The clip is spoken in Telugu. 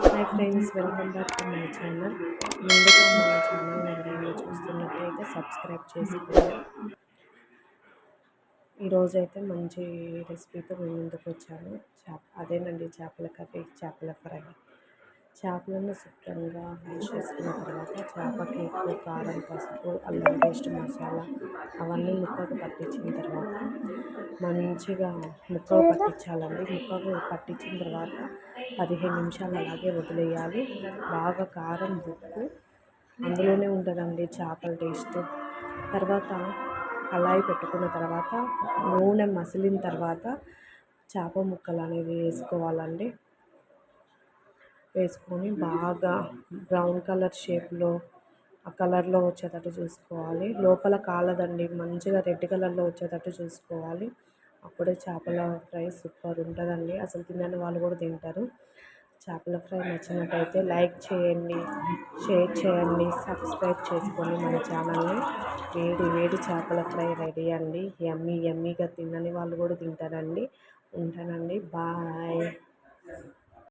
Hi friends, welcome back to my channel. ముందుగా మన ఛానల్ ఎవరైనా చూస్తున్నట్టయితే సబ్స్క్రైబ్ చేసుకోండి. ఈరోజైతే మంచి రెసిపీతో మీ ముందుకు వచ్చాను. అదేనండి చేపల కర్రీ, చేపల ఫ్రై. చేపలను శుభ్రంగా వాష్ చేసుకున్న తర్వాత చేపకి ఉప్పు, కారం, పసుపు, అల్లం పేస్ట్, మసాలా అవన్నీ ముక్కకు పట్టించిన తర్వాత మంచిగా ముక్కకు పట్టించాలండి. ముక్కకు పట్టించిన తర్వాత 15 నిమిషాలు అలాగే వదిలేయాలి. బాగా కారం, ఉప్పు అందులోనే ఉంటుందండి చేపల టేస్ట్. తర్వాత కళాయి పెట్టుకున్న తర్వాత నూనె మసిలిన తర్వాత చేప ముక్కలు అనేవి వేసుకోవాలండి. వేసుకొని బాగా బ్రౌన్ కలర్ షేప్లో ఆ కలర్లో వచ్చేటట్టు చూసుకోవాలి. లోపల కాలదండి, మంచిగా రెడ్ కలర్లో వచ్చేటట్టు చూసుకోవాలి. అప్పుడే చేపల ఫ్రై సూపర్ ఉంటుందండి. అసలు తినని వాళ్ళు కూడా తింటారు. చేపల ఫ్రై నచ్చినట్టయితే లైక్ చేయండి, షేర్ చేయండి, సబ్స్క్రైబ్ చేసుకోండి మన ఛానల్ని. వేడి వేడి చేపల ఫ్రై రెడీ అండి. యమ్మీగా తినని వాళ్ళు కూడా తింటారండి. ఉంటానండి, బాయ్.